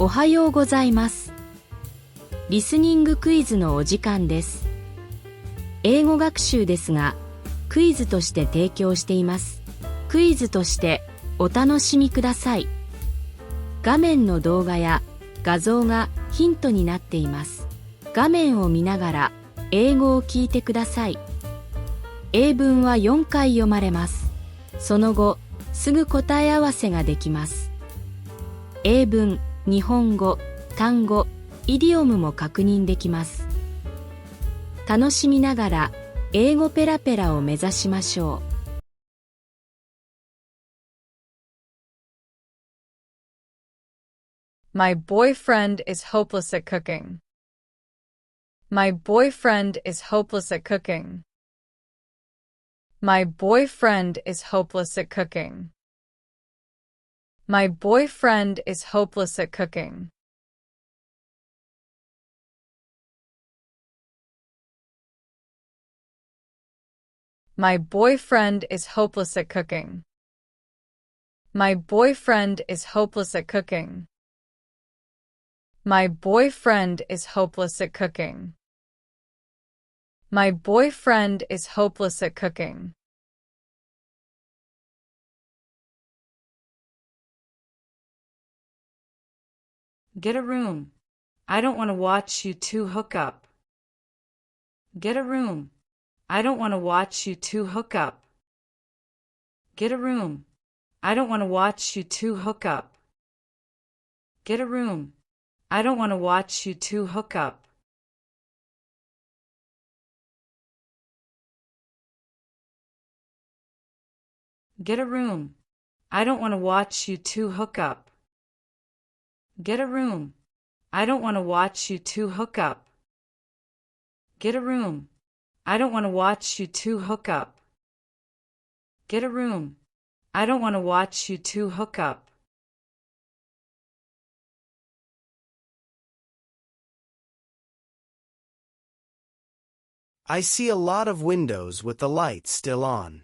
おはようございます。リスニングクイズのお時間です。英語学習ですが、クイズとして提供しています。クイズとしてお楽しみください。画面の動画や画像がヒントになっています。画面を見ながら英語を聞いてください。英文は4回読まれます。その後、すぐ答え合わせができます。英文、日本語、単語、イディオムも確認できます。楽しみながら英語ペラペラを目指しましょう。My boyfriend is hopeless at cooking. My boyfriend is hopeless at cooking. My boyfriend is hopeless at cooking. My boyfriend is hopeless at cooking. My boyfriend is hopeless at cooking. My boyfriend is hopeless at cooking. My boyfriend is hopeless at cooking. My boyfriend is hopeless at cooking. Get a room. I don't want to watch you two hook up. Get a room. I don't want to watch you two hook up. Get a room. I don't want to watch you two hook up. Get a room. I don't want to watch you two hook up. Get a room. I don't want to watch you two hook up. Get a room. I don't want to watch you two hook up. Get a room. I don't want to watch you two hook up. Get a room. I don't want to watch you two hook up. I see a lot of windows with the lights still on.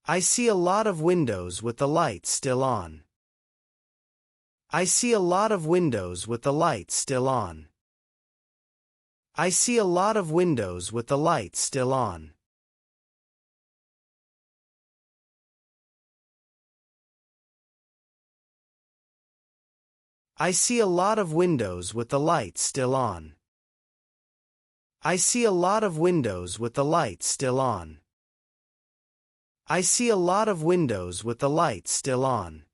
I see a lot of windows with the lights still on. I see a lot of windows with the lights still on. I see a lot of windows with the lights still on. I see a lot of windows with the lights still on. I see a lot of windows with the lights still on. I see a lot of windows with the lights still on.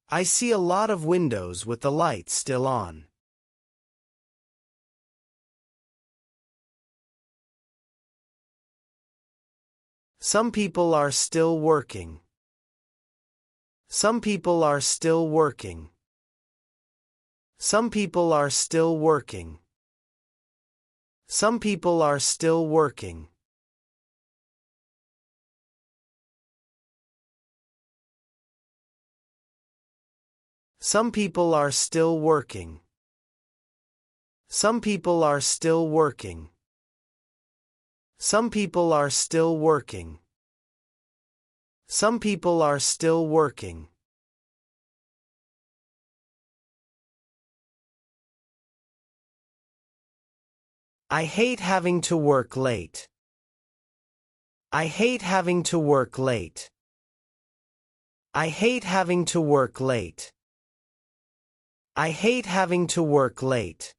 I see a lot of windows with the lights still on. Some people are still working. Some people are still working. Some people are still working. Some people are still working. Some people are still working. Some people are still working. Some people are still working. Some people are still working. I hate having to work late. I hate having to work late. I hate having to work late. I hate having to work late.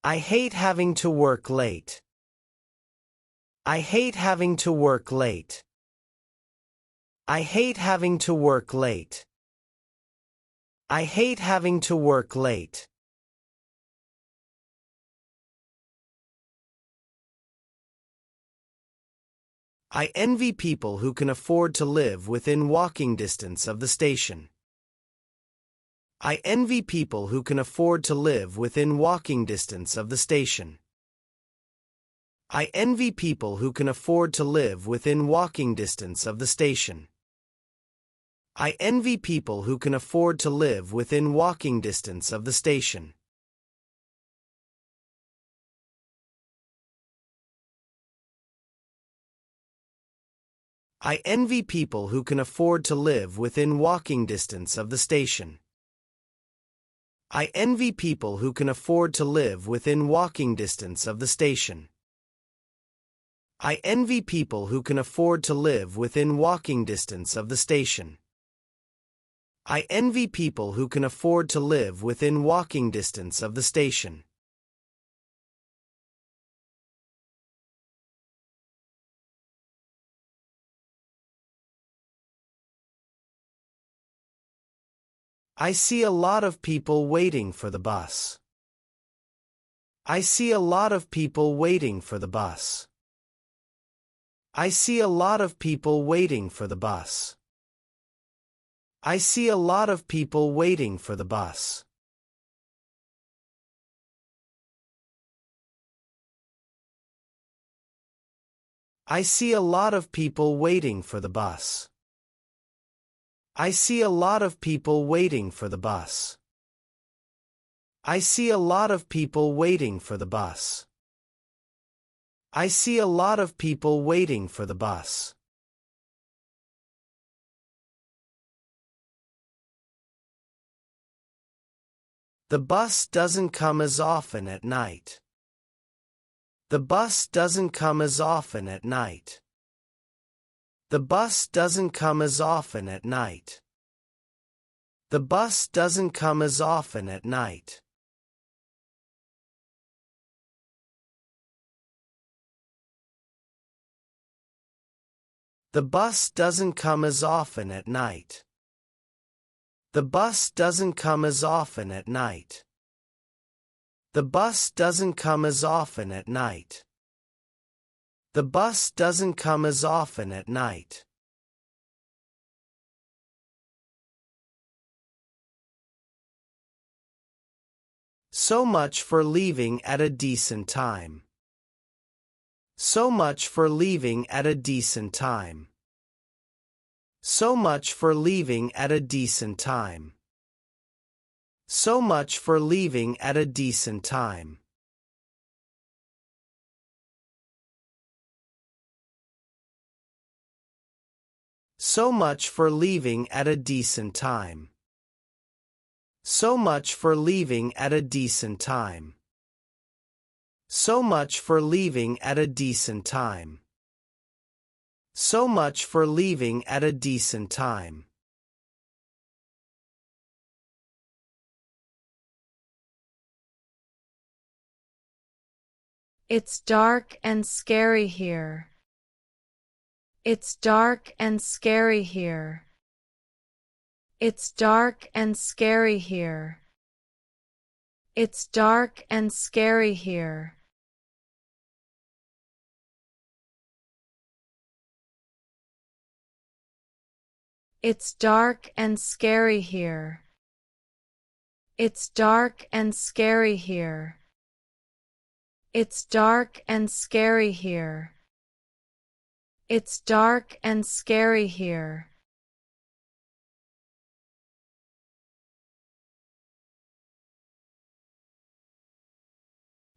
I hate having to work late. I hate having to work late. I hate having to work late. I hate having to work late. I envy people who can afford to live within walking distance of the station. I envy people who can afford to live within walking distance of the station. I envy people who can afford to live within walking distance of the station. I envy people who can afford to live within walking distance of the station. I envy people who can afford to live within walking distance of the station. I envy people who can afford to live within walking distance of the station. I envy people who can afford to live within walking distance of the station. I envy people who can afford to live within walking distance of the station. I see a lot of people waiting for the bus. I see a lot of people waiting for the bus. I see a lot of people waiting for the bus. I see a lot of people waiting for the bus. I see a lot of people waiting for the bus. I see a lot of people waiting for the bus. I see a lot of people waiting for the bus. I see a lot of people waiting for the bus. The bus doesn't come as often at night. The bus doesn't come as often at night. The bus doesn't come as often at night. The bus doesn't come as often at night. The bus doesn't come as often at night. The bus doesn't come as often at night. The bus doesn't come as often at night. The bus doesn't come as often at night. So much for leaving at a decent time. So much for leaving at a decent time. So much for leaving at a decent time. So much for leaving at a decent time. So much for leaving at a decent time. So much for leaving at a decent time. So much for leaving at a decent time. So much for leaving at a decent time. It's dark and scary here. It's dark and scary here. It's dark and scary here. It's dark and scary here. It's dark and scary here. It's dark and scary here. It's dark and scary here. It's dark and scary here.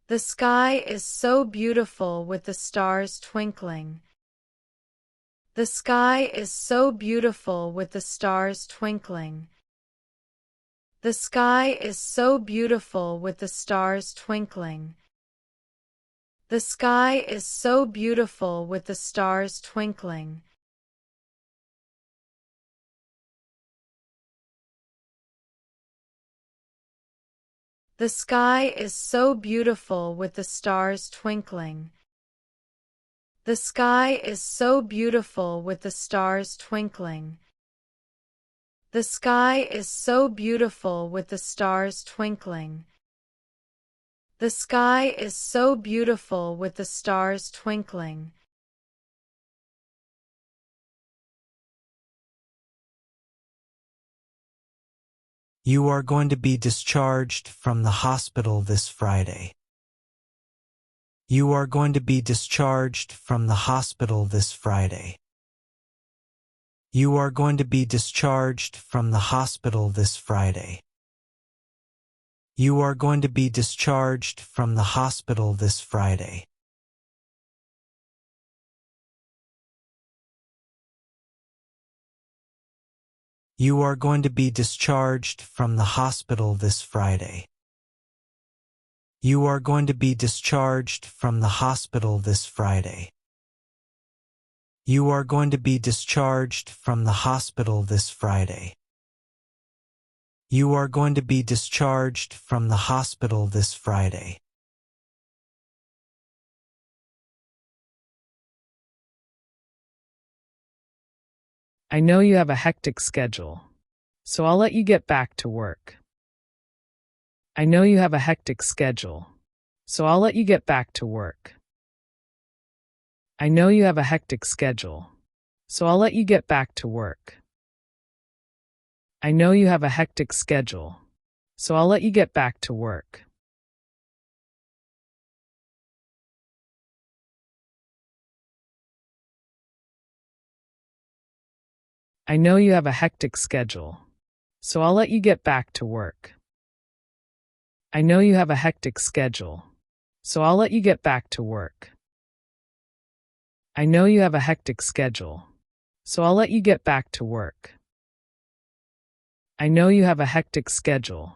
The sky is so beautiful with the stars twinkling. The sky is so beautiful with the stars twinkling. The sky is so beautiful with the stars twinkling. The sky is so beautiful with the stars twinkling. The sky is so beautiful with the stars twinkling. The sky is so beautiful with the stars twinkling. The sky is so beautiful with the stars twinkling. The sky is so beautiful with the stars twinkling. You are going to be discharged from the hospital this Friday. You are going to be discharged from the hospital this Friday. You are going to be discharged from the hospital this Friday. You are going to be discharged from the hospital this Friday. You are going to be discharged from the hospital this Friday. You are going to be discharged from the hospital this Friday. You are going to be discharged from the hospital this Friday. You are going to be discharged from the hospital this Friday. I know you have a hectic schedule, so I'll let you get back to work. I know you have a hectic schedule, so I'll let you get back to work. I know you have a hectic schedule, so I'll let you get back to work. I know you have a hectic schedule, so I'll let you get back to work. I know you have a hectic schedule, so I'll let you get back to work. I know you have a hectic schedule, so I'll let you get back to work. I know you have a hectic schedule, so I'll let you get back to work. I know you have a hectic schedule,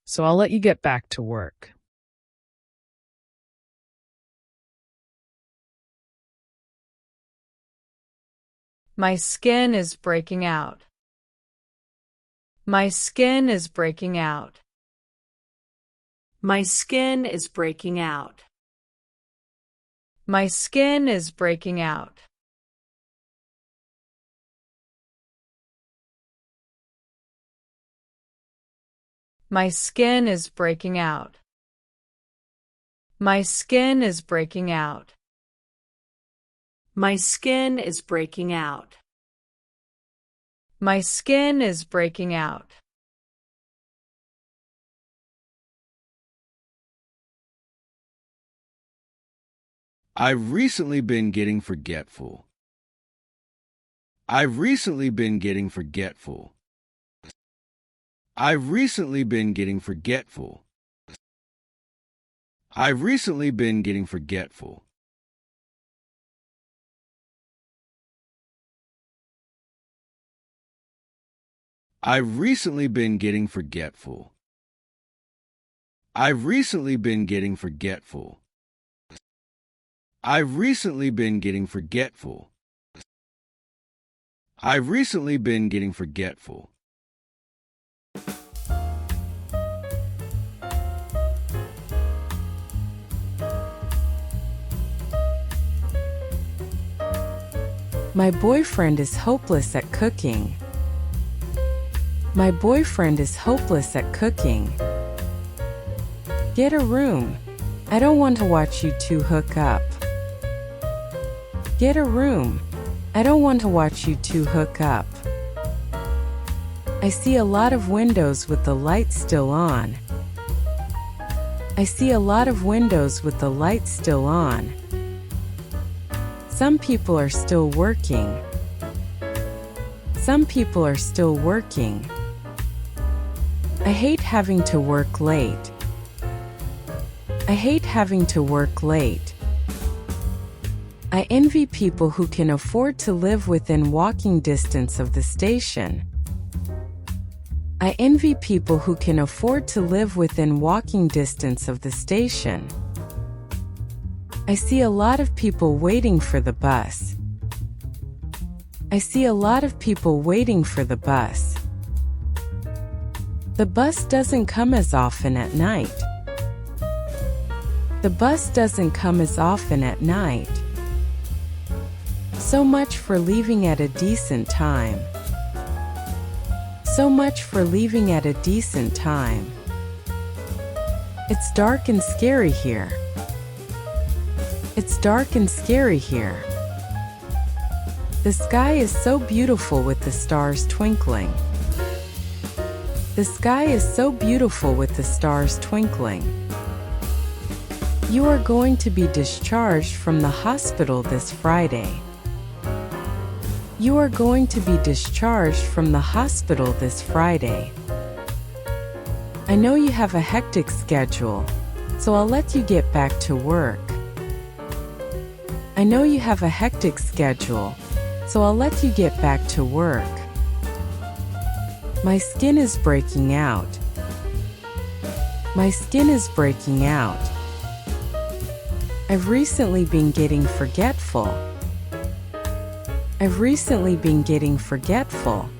so I'll let you get back to work. My skin is breaking out. My skin is breaking out. My skin is breaking out. My skin is breaking out. My skin is breaking out. My skin is breaking out. My skin is breaking out. My skin is breaking out. I've recently been getting forgetful. I've recently been getting forgetful. I've recently been getting forgetful. I've recently been getting forgetful. I've recently been getting forgetful. I've recently been getting forgetful. I've recently been getting forgetful. I've recently been getting forgetful. My boyfriend is hopeless at cooking. My boyfriend is hopeless at cooking. Get a room. I don't want to watch you two hook up. Get a room. I don't want to watch you two hook up. I see a lot of windows with the lights still on. I see a lot of windows with the lights still on. Some people are still working. Some people are still working. I hate having to work late. I hate having to work late. I envy people who can afford to live within walking distance of the station. I envy people who can afford to live within walking distance of the station. I see a lot of people waiting for the bus. I see a lot of people waiting for the bus. The bus doesn't come as often at night. The bus doesn't come as often at night. So much for leaving at a decent time. So much for leaving at a decent time. It's dark and scary here. It's dark and scary here. The sky is so beautiful with the stars twinkling. The sky is so beautiful with the stars twinkling. You are going to be discharged from the hospital this Friday. You are going to be discharged from the hospital this Friday. I know you have a hectic schedule, so I'll let you get back to work. I know you have a hectic schedule, so I'll let you get back to work. My skin is breaking out. My skin is breaking out. I've recently been getting forgetful. I've recently been getting forgetful.